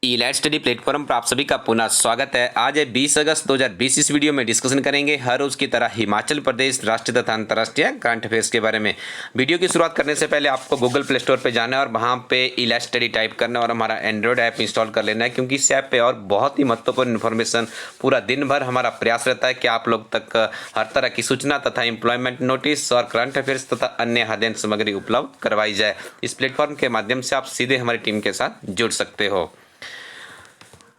Elite study platform पर आप सभी का पुनः स्वागत है। आज है 20 अगस्त 2020। इस वीडियो में डिस्कशन करेंगे हर रोज की तरह हिमाचल प्रदेश राष्ट्रीय तथा अंतर्राष्ट्रीय करंट अफेयर्स के बारे में। वीडियो की शुरुआत करने से पहले आपको गूगल प्ले स्टोर पर जाना है और वहाँ पे इलाइट स्टडी टाइप करना है और हमारा एंड्रॉयड ऐप इंस्टॉल कर लेना है, क्योंकि इस ऐप पर और बहुत ही महत्वपूर्ण इन्फॉर्मेशन पूरा दिन भर हमारा प्रयास रहता है कि आप लोग तक हर तरह की सूचना तथा एम्प्लॉयमेंट नोटिस और करंट अफेयर्स तथा अन्य अध्ययन सामग्री उपलब्ध करवाई जाए। इस प्लेटफॉर्म के माध्यम से आप सीधे हमारी टीम के साथ जुड़ सकते हो।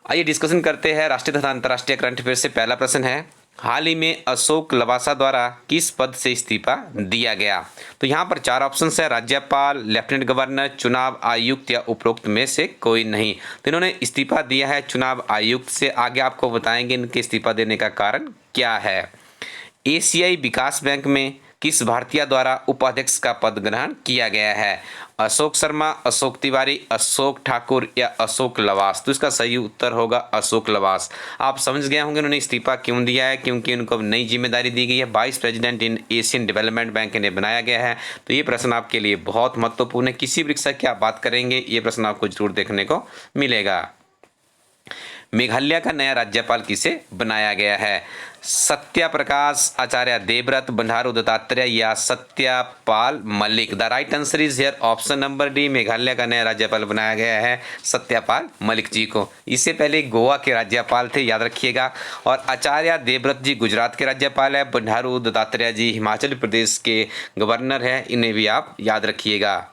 आइए डिस्कशन करते हैं राष्ट्रीय तथा अंतर्राष्ट्रीय करंट अफेयर से। पहला प्रश्न है, हाल ही में अशोक लवासा द्वारा किस पद से इस्तीफा दिया गया? तो यहाँ पर चार ऑप्शंस है, राज्यपाल, लेफ्टिनेंट गवर्नर, चुनाव आयुक्त या उपरोक्त में से कोई नहीं। तो इन्होंने इस्तीफा दिया है चुनाव आयुक्त से। आगे आपको बताएंगे इनके इस्तीफा देने का कारण क्या है। एशियाई विकास बैंक में किस भारतीय द्वारा उपाध्यक्ष का पद ग्रहण किया गया है? अशोक शर्मा, अशोक तिवारी, अशोक ठाकुर या अशोक लवास? तो इसका सही उत्तर होगा अशोक लवास। आप समझ गए होंगे उन्होंने इस्तीफा क्यों दिया है, क्योंकि उनको नई जिम्मेदारी दी गई है। Vice president in Asian development bank इन्हें बनाया गया है। तो ये प्रश्न आपके लिए बहुत महत्वपूर्ण है। किसी परीक्षा की आप बात करेंगे ये प्रश्न आपको जरूर देखने को मिलेगा। मेघालय का नया राज्यपाल किसे बनाया गया है? सत्या प्रकाश, आचार्य देवव्रत, बंडारू दत्तात्रेय या Satyapal Malik? The right answer is here option number D. Meghalaya का नया राज्यपाल बनाया गया है सत्यपाल मलिक जी को। इससे पहले गोवा के राज्यपाल थे, याद रखिएगा। और आचार्य देवव्रत जी गुजरात के राज्यपाल है। बंडारू दत्तात्रेय जी हिमाचल प्रदेश के गवर्नर है, इन्हें भी आप याद रखिएगा।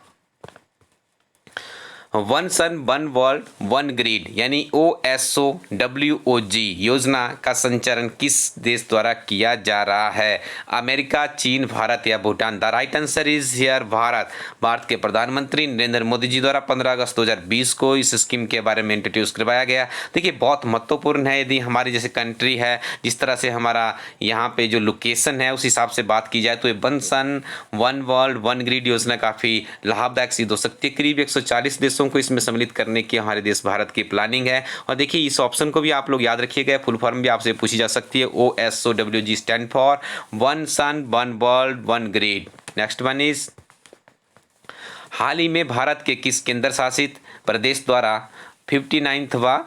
One sun one world one grid यानी OSOWOG योजना का संचालन किस देश द्वारा किया जा रहा है? अमेरिका, चीन, भारत या Bhutan? The right answer is here Bharat. Bharat के प्रधानमंत्री नरेंद्र मोदी जी द्वारा 15 अगस्त 2020 को इस स्कीम के बारे में इंट्रोड्यूस करवाया गया। देखिए बहुत महत्वपूर्ण है। यदि हमारी जैसे कंट्री है, जिस तरह से हमारा यहाँ पे जो लोकेशन है उस हिसाब से बात की जाए तो ये one sun one world one grid योजना काफ़ी लाभदायक सिद्ध हो सकती है। करीब 140 देशों को इसमें सम्मिलित करने की हमारे देश भारत की प्लानिंग है। और देखिए इस ऑप्शन को भी आप लोग याद रखिएगा, फुल फॉर्म भी आपसे पूछी जा सकती है। OSOWG stand for one sun one world one grid. Next one is, हाल ही में भारत के किस केंद्र शासित प्रदेश द्वारा 59वां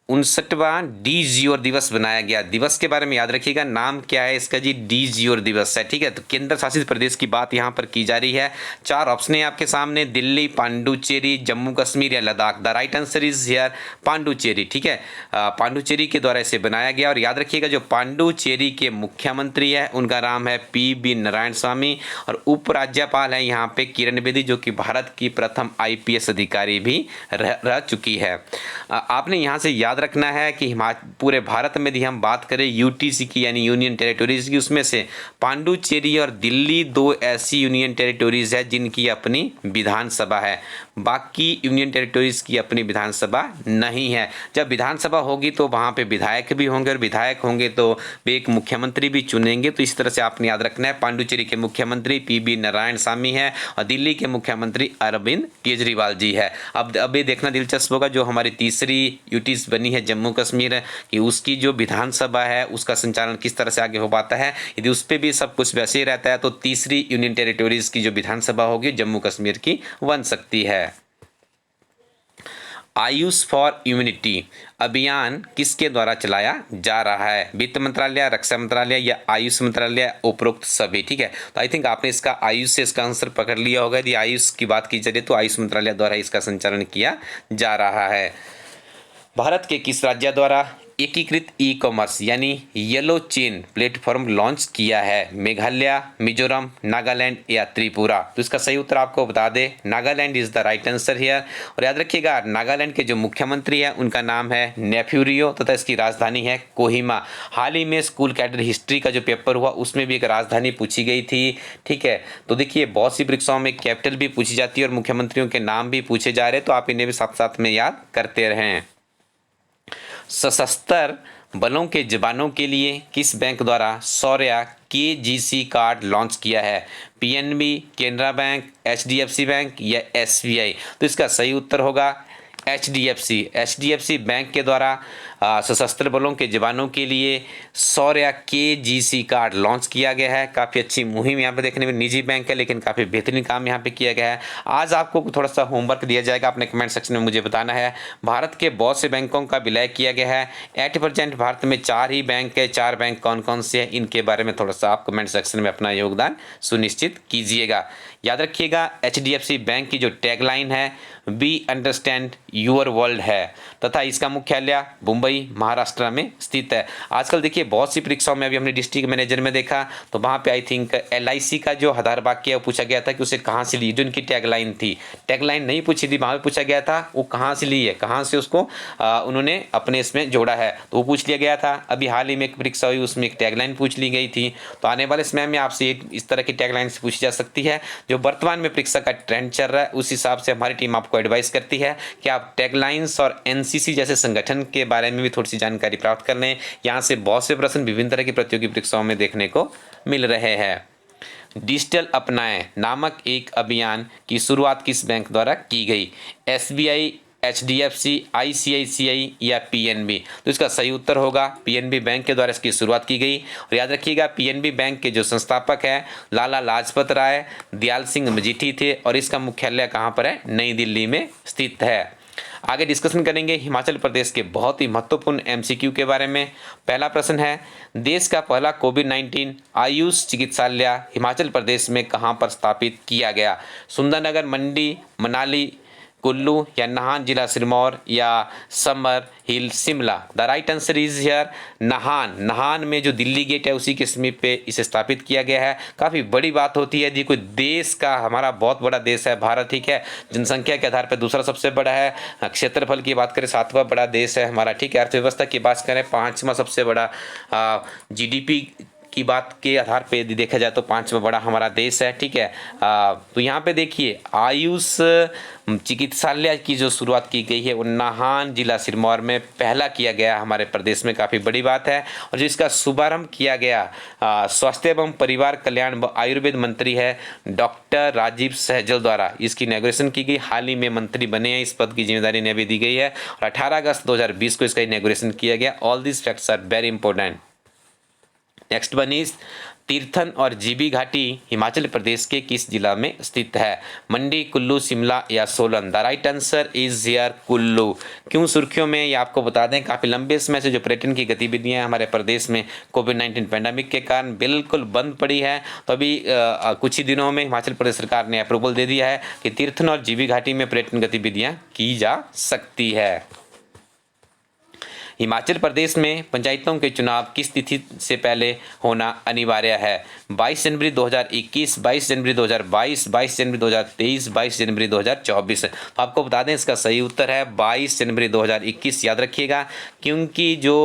59वां डी-जीओर दिवस बनाया गया? दिवस के बारे में याद रखिएगा, नाम क्या है इसका जी? डी-जीओर दिवस है, ठीक है। तो केंद्र शासित प्रदेश की बात यहाँ पर की जा रही है। चार ऑप्शन है आपके सामने, दिल्ली, पांडुचेरी, जम्मू कश्मीर या Ladakh? The right answer is here Pondicherry, ठीक है। पांडुचेरी के द्वारा इसे बनाया गया। और याद रखिएगा जो पांडुचेरी के मुख्यमंत्री है उनका नाम है PB नारायण स्वामी और उपराज्यपाल है यहाँ पे किरण बेदी, जो कि भारत की प्रथम IPS अधिकारी भी रह चुकी है। आपने यहाँ से याद रखना है कि पूरे भारत में यदि हम बात करें UTC की यानी यूनियन टेरिटोरीज की, उसमें से पांडुचेरी और दिल्ली दो ऐसी यूनियन टेरिटोरीज है जिनकी अपनी विधानसभा है। बाकी यूनियन टेरिटोरीज की अपनी विधानसभा नहीं है। जब विधानसभा होगी तो वहाँ पे विधायक भी होंगे और विधायक होंगे तो वे एक मुख्यमंत्री भी चुनेंगे। तो इस तरह से आपने याद रखना है, पांडुचेरी के मुख्यमंत्री PB नारायण स्वामी है और दिल्ली के मुख्यमंत्री अरविंद केजरीवाल जी है। अब ये देखना दिलचस्प होगा, जो हमारी तीसरी यूटीज बनी है जम्मू कश्मीर की, उसकी जो विधानसभा है उसका संचालन किस तरह से आगे हो पाता है। यदि उस पर भी सब कुछ वैसे ही रहता है तो तीसरी यूनियन टेरिटोरीज की जो विधानसभा होगी जम्मू कश्मीर की बन सकती है। आयुष फॉर इम्यूनिटी अभियान किसके द्वारा चलाया जा रहा है? वित्त मंत्रालय, रक्षा मंत्रालय या आयुष मंत्रालय? उपरोक्त सभी, ठीक है। तो आई थिंक आपने इसका आयुष से इसका आंसर पकड़ लिया होगा। यदि आयुष की बात की जाए तो आयुष मंत्रालय द्वारा इसका संचालन किया जा रहा है। भारत के किस राज्य द्वारा एकीकृत ई-कॉमर्स यानी येलो चेन प्लेटफॉर्म लॉन्च किया है? मेघालय, मिजोरम, नागालैंड या त्रिपुरा? तो इसका सही उत्तर आपको बता दें, Nagaland is the right answer here. और याद रखिएगा नागालैंड के जो मुख्यमंत्री हैं उनका नाम है नेफ्यूरियो तथा इसकी राजधानी है कोहिमा। हाल ही में स्कूल कैडर हिस्ट्री का जो पेपर हुआ उसमें भी एक राजधानी पूछी गई थी, ठीक है। तो देखिए बहुत सी परीक्षाओं में कैपिटल भी पूछी जाती है और मुख्यमंत्रियों के नाम भी पूछे जा रहे हैं, तो आप इन्हें भी साथ साथ में याद करते रहें। सशस्त्र बलों के जवानों के लिए किस बैंक द्वारा शौर्य KGC कार्ड लॉन्च किया है? PNB, Canara bank, HDFC bank या SBI? तो इसका सही उत्तर होगा HDFC बैंक के द्वारा सशस्त्र बलों के जवानों के लिए शौर्य KGC कार्ड लॉन्च किया गया है। काफ़ी अच्छी मुहिम यहाँ पे देखने में, निजी बैंक है लेकिन काफ़ी बेहतरीन काम यहाँ पे किया गया है। आज आपको थोड़ा सा होमवर्क दिया जाएगा, अपने कमेंट सेक्शन में मुझे बताना है। भारत के बहुत से बैंकों का विलय किया गया है। एट प्रेजेंट भारत में 4 ही बैंक है। 4 बैंक कौन कौन से हैं, इनके बारे में थोड़ा सा आप कमेंट सेक्शन में अपना योगदान सुनिश्चित कीजिएगा। याद रखिएगा HDFC बैंक की जो टैगलाइन है वी अंडरस्टैंड यूर वर्ल्ड है तथा इसका मुख्यालय मुंबई महाराष्ट्र में स्थित है। आजकल देखिए बहुत सी परीक्षाओं में, अभी हमने डिस्ट्रिक्ट मैनेजर में देखा तो वहाँ पे आई थिंक LIC का जो आधार वाक्य है पूछा गया था कि उसे कहाँ से ली, जो इनकी टैगलाइन थी। टैगलाइन नहीं पूछी थी, वहाँ पे पूछा गया था वो कहाँ से ली है, कहाँ से उसको उन्होंने अपने इसमें जोड़ा है, तो वो पूछ लिया गया था। अभी हाल ही में एक परीक्षा हुई उसमें एक टैगलाइन पूछ ली गई थी। तो आने वाले समय में आपसे इस तरह की टैगलाइन से पूछी जा सकती है। जो वर्तमान में परीक्षा का ट्रेंड चल रहा है उस हिसाब से हमारी टीम आपको एडवाइस करती है कि आप टैगलाइंस और NCC जैसे संगठन के बारे में भी थोड़ी सी जानकारी प्राप्त कर लें। यहाँ से बहुत से प्रश्न विभिन्न तरह की प्रतियोगी परीक्षाओं में देखने को मिल रहे हैं। डिजिटल अपनाएं नामक एक अभियान की शुरुआत किस बैंक द्वारा की गई? SBI, HDFC, ICICI या PNB? तो इसका सही उत्तर होगा PNB बैंक के द्वारा इसकी शुरुआत की गई। और याद रखिएगा PNB बैंक के जो संस्थापक है लाला लाजपत राय दयाल सिंह मजीठी थे और इसका मुख्यालय कहाँ पर है? नई दिल्ली में स्थित है। आगे डिस्कशन करेंगे हिमाचल प्रदेश के बहुत ही महत्वपूर्ण MCQ के बारे में। पहला प्रश्न है, देश का पहला कोविड-19 आयुष चिकित्सालय हिमाचल प्रदेश में कहाँ पर स्थापित किया गया? सुंदरनगर, मंडी, मनाली, कुल्लू या नाहन जिला सिरमौर या summer hill Shimla? The right answer is here Nahan. Nahan में जो दिल्ली गेट है उसी के समीप पे इसे स्थापित किया गया है। काफ़ी बड़ी बात होती है जी, कोई देश का, हमारा बहुत बड़ा देश है भारत, ठीक है, जनसंख्या के आधार पर दूसरा सबसे बड़ा है, क्षेत्रफल की बात करें 7वां बड़ा देश है हमारा, ठीक है, अर्थव्यवस्था की बात करें 5वां सबसे बड़ा, GDP की बात के आधार पे देखा जाए तो 5वां बड़ा हमारा देश है, ठीक है। तो यहाँ पे देखिए आयुष चिकित्सालय की जो शुरुआत की गई है वो नाहन जिला सिरमौर में पहला किया गया हमारे प्रदेश में, काफ़ी बड़ी बात है। और जो इसका शुभारंभ किया गया स्वास्थ्य एवं परिवार कल्याण व आयुर्वेद मंत्री है डॉक्टर राजीव सहजल द्वारा इसकी इनॉग्रेशन की गई। हाल ही में मंत्री बने हैं, इस पद की जिम्मेदारी इन्हें भी दी गई है और 18 अगस्त 2020 को इसका इनॉग्रेशन किया गया। All this facts are very important. Next one is Tirthan और जीबी घाटी हिमाचल प्रदेश के किस जिला में स्थित है? मंडी, कुल्लू, शिमला या Solan? The right answer is here Kullu. क्यों सुर्खियों में, ये आपको बता दें, काफ़ी लंबे समय से जो पर्यटन की गतिविधियां हमारे प्रदेश में कोविड-19 पैंडेमिक के कारण बिल्कुल बंद पड़ी है, तो अभी कुछ ही दिनों में हिमाचल प्रदेश सरकार ने अप्रूवल दे दिया है कि तीर्थन और जीबी घाटी में पर्यटन गतिविधियाँ की जा सकती है। हिमाचल प्रदेश में पंचायतों के चुनाव किस तिथि से पहले होना अनिवार्य है? 22 जनवरी 2021, 22 जनवरी 2022, 22 जनवरी 2023, 22 जनवरी 2024? तो आपको बता दें इसका सही उत्तर है 22 जनवरी 2021। याद रखिएगा क्योंकि जो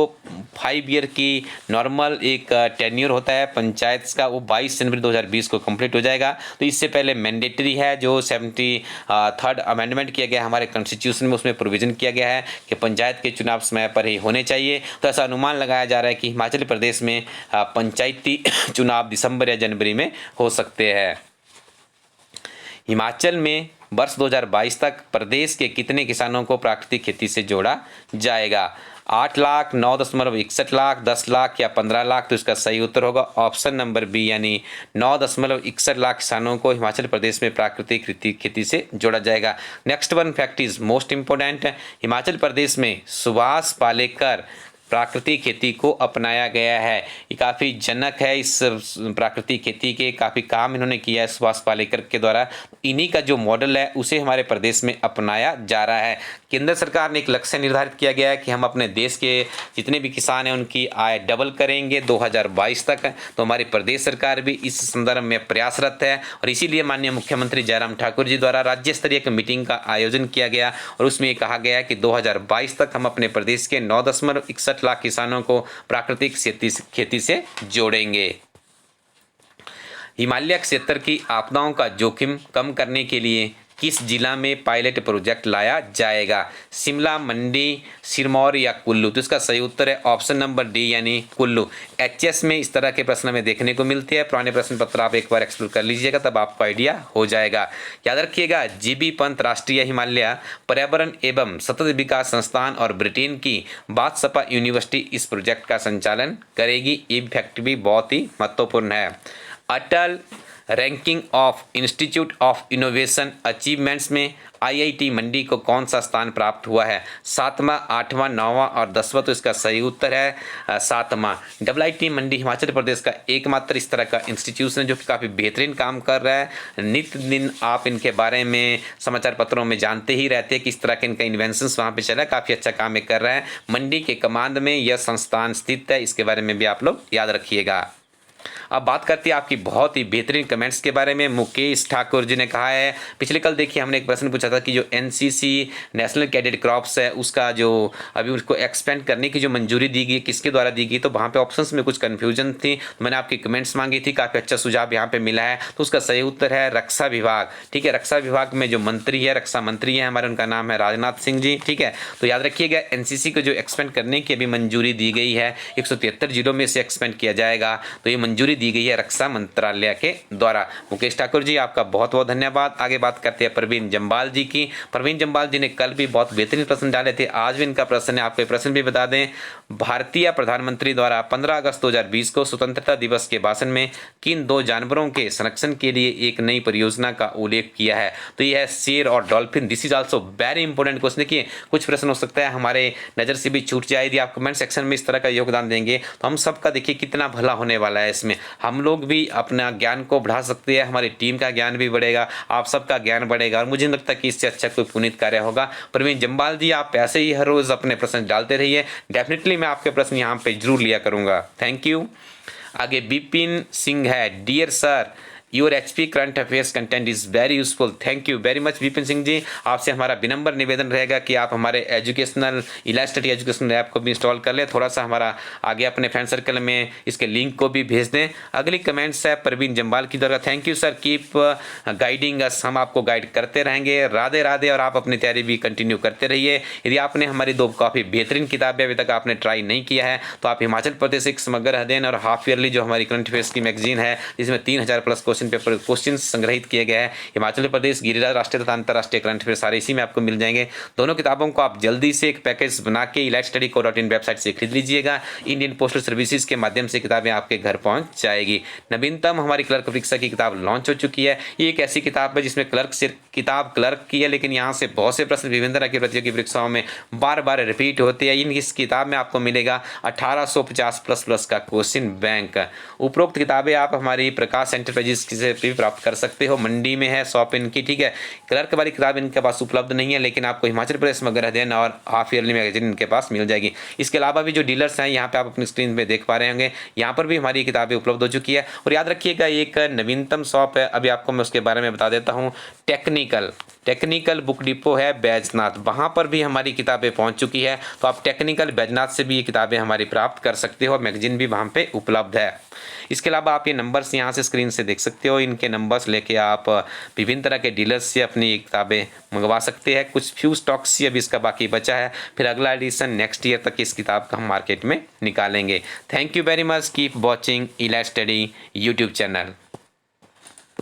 5 ईयर की नॉर्मल एक टेन्योर होता है पंचायत का वो 22 जनवरी 2020 को कंप्लीट हो जाएगा। तो इससे पहले मैंडेटरी है जो 73rd अमेंडमेंट किया गया हमारे कॉन्स्टिट्यूशन में, उसमें प्रोविजन किया गया है कि पंचायत के चुनाव समय पर ही होने चाहिए। तो ऐसा अनुमान लगाया जा रहा है कि हिमाचल प्रदेश में पंचायती चुनाव दिसंबर या जनवरी में हो सकते हैं। हिमाचल में वर्ष 2022 तक प्रदेश के कितने किसानों को प्राकृतिक खेती से जोड़ा जाएगा? 8 लाख, 9.61 लाख, 10 लाख या 15 लाख? तो इसका सही उत्तर होगा ऑप्शन नंबर बी, यानी 9.61 लाख किसानों को हिमाचल प्रदेश में प्राकृतिक खेती से जोड़ा जाएगा। Next one fact is most important. Himachal Pradesh में सुभाष पालेकर प्राकृतिक खेती को अपनाया गया है। ये काफ़ी जनक है, इस प्राकृतिक खेती के काफ़ी काम इन्होंने किया है सुभाष पालेकर के द्वारा। इन्हीं का जो मॉडल है उसे हमारे प्रदेश में अपनाया जा रहा है। केंद्र सरकार ने एक लक्ष्य निर्धारित किया गया है कि हम अपने देश के जितने भी किसान हैं उनकी आय डबल करेंगे 2022 तक। तो हमारी प्रदेश सरकार भी इस संदर्भ में प्रयासरत है और इसीलिए माननीय मुख्यमंत्री जयराम ठाकुर जी द्वारा राज्य स्तरीय एक मीटिंग का आयोजन किया गया और उसमें ये कहा गया है कि 2022 तक हम अपने प्रदेश के 9.61 लाख किसानों को प्राकृतिक खेती से जोड़ेंगे। हिमालय क्षेत्र की आपदाओं का जोखिम कम करने के लिए किस जिला में पायलट प्रोजेक्ट लाया जाएगा? शिमला, मंडी, सिरमौर या कुल्लू? तो इसका सही उत्तर है ऑप्शन नंबर डी यानी कुल्लू। एचएस में इस तरह के प्रश्न हमें देखने को मिलते हैं। पुराने प्रश्न पत्र आप एक बार एक्सप्लोर कर लीजिएगा, तब आपको आइडिया हो जाएगा। याद रखिएगा, जीबी पंत राष्ट्रीय हिमालय पर्यावरण एवं सतत विकास संस्थान और ब्रिटेन की बाथसपा यूनिवर्सिटी इस प्रोजेक्ट का संचालन करेगी। ये फैक्ट भी बहुत ही महत्वपूर्ण है। Atal ranking of institute of innovation achievements में आईआईटी मंडी को कौन सा स्थान प्राप्त हुआ है? 7वां, 8वां, 9वां और 10वां? तो इसका सही उत्तर है 7वां। आईआईटी मंडी हिमाचल प्रदेश का एकमात्र इस तरह का इंस्टीट्यूशन है जो कि काफ़ी बेहतरीन काम कर रहा है। नित्य दिन आप इनके बारे में समाचार पत्रों में जानते ही रहते हैं किस तरह के इनका इन्वेंशंस वहाँ पे चला है। काफ़ी अच्छा काम कर रहा है। मंडी के कमांड में यह संस्थान स्थित है, इसके बारे में भी आप लोग याद रखिएगा। अब बात करते हैं आपकी बहुत ही बेहतरीन कमेंट्स के बारे में। मुकेश ठाकुर जी ने कहा है, पिछले कल देखिए हमने एक प्रश्न पूछा था कि जो एनसीसी नेशनल कैडेट क्रॉप्स है उसका जो अभी उसको एक्सपेंड करने की जो मंजूरी दी गई किसके द्वारा दी गई, तो वहाँ पे ऑप्शंस में कुछ कन्फ्यूजन थी। तो मैंने आपकी कमेंट्स मांगी थी, काफ़ी अच्छा सुझाव यहाँ पे मिला है। तो उसका सही उत्तर है रक्षा विभाग। ठीक है, रक्षा विभाग में जो मंत्री है, रक्षा मंत्री है हमारे, उनका नाम है राजनाथ सिंह जी। ठीक है, तो याद रखिएगा एनसीसी को जो एक्सपेंड करने की अभी मंजूरी दी गई है 173 जिलों में से एक्सपेंड किया जाएगा, तो ये मंजूरी दी गई है रक्षा मंत्रालय के द्वारा। मुकेश ठाकुर जी आपका बहुत बहुत धन्यवाद। आगे बात करते हैं प्रवीण जम्बाल जी की। प्रवीण जम्बाल जी ने कल भी बहुत बेहतरीन प्रश्न डाले थे, आज भी इनका प्रश्न है। आपको प्रश्न भी बता दें, भारतीय प्रधानमंत्री द्वारा 15 अगस्त 2020 को स्वतंत्रता दिवस के भाषण में किन दो जानवरों के संरक्षण के लिए एक नई परियोजना का उल्लेख किया है? तो यह है शेर और dolphin. This is also very important question. देखिए कुछ प्रश्न हो सकता है हमारे नज़र से भी छूट जाए। यदि आप कमेंट सेक्शन में इस तरह का योगदान देंगे तो हम सबका देखिए कितना भला होने वाला है। इसमें हम लोग भी अपना ज्ञान को बढ़ा सकते हैं, हमारी टीम का ज्ञान भी बढ़ेगा, आप सबका ज्ञान बढ़ेगा, और मुझे नहीं लगता कि इससे अच्छा कोई पुनीत कार्य होगा। प्रवीण जम्बाल जी आप ऐसे ही हर रोज़ अपने प्रश्न डालते रहिए, डेफिनेटली मैं आपके प्रश्न यहाँ पे जरूर लिया करूँगा। Thank you. आगे विपिन सिंह है, dear sir your HP current affairs content is very useful. Thank you very much Vipin Singh ji. आपसे हमारा विनम्र निवेदन रहेगा कि आप हमारे educational elite study educational app को भी इंस्टॉल कर लें, थोड़ा सा हमारा आगे अपने फ्रेंड सर्कल में इसके लिंक को भी भेज दें। अगली कमेंट्स है प्रवीण जम्बाल की तरफ। Thank you sir, keep guiding अस। हम आपको गाइड करते रहेंगे। राधे राधे। और आप अपनी तैयारी भी कंटिन्यू करते रहिए। यदि आपने हमारी दो काफ़ी बेहतरीन किताबें अभी तक आपने ट्राई नहीं किया है तो आप हिमाचल प्रदेश एक समग्र अध्ययन और हाफ ईयरली जो हमारी करंट अफेयर्स की मैगजीन है जिसमें 3000 प्लस क्वेश्चन संग्रहित किए गए हैं, हिमाचल प्रदेश गिरिराज राष्ट्रीय तथा अंतर्राष्ट्रीय करंट अफेयर सारे इसी में आपको मिल जाएंगे। दोनों किताबों को आप जल्दी से एक पैकेज बना के elitestudyco.in वेबसाइट से खरीद लीजिएगा। इंडियन पोस्टल सर्विसेज के माध्यम से किताबें आपके घर पहुंच जाएगी। नवीनतम हमारी क्लर्क परीक्षा की किताब लॉन्च हो चुकी है। ये एक ऐसी किताब है जिसमें किताब क्लर्क की है, लेकिन यहाँ से बहुत से प्रश्न विभिन्न तरह की प्रतियोगी परीक्षाओं में बार बार रिपीट होते हैं। इस किताब में आपको मिलेगा 1850 प्लस का क्वेश्चन बैंक। उपरोक्त किताबें आप हमारी प्रकाश एंटरप्राइजेस से भी प्राप्त कर सकते हो। मंडी में है शॉप इनकी। ठीक है, क्लर्क वाली किताब इनके पास उपलब्ध नहीं है, लेकिन आपको हिमाचल प्रदेश समग्र अध्ययन और हाफ ईयरली मैगजीन इनके पास मिल जाएगी। इसके अलावा भी जो डीलर्स हैं यहाँ पे आप अपनी स्क्रीन पे देख पा रहे होंगे, यहाँ पर भी हमारी किताबें उपलब्ध हो चुकी है। और याद रखिएगा एक नवीनतम शॉप है, अभी आपको मैं उसके बारे में बता देता हूँ। टेक्निकल बुक डिपो है बैजनाथ, वहाँ पर भी हमारी किताबें पहुँच चुकी है। तो आप टेक्निकल बैजनाथ से भी ये किताबें हमारी प्राप्त कर सकते हो। मैगजीन भी वहाँ पे उपलब्ध है। इसके अलावा आप ये नंबर्स यहाँ से स्क्रीन से देख सकते हो। इनके नंबर्स लेके आप विभिन्न तरह के डीलर्स से अपनी किताबें मंगवा सकते हैं। कुछ फ्यू स्टॉक्स ही अभी इसका बाकी बचा है, फिर अगला एडिशन नेक्स्ट ईयर तक इस किताब का हम मार्केट में निकालेंगे। Thank you very much. Keep watching elite study YouTube channel.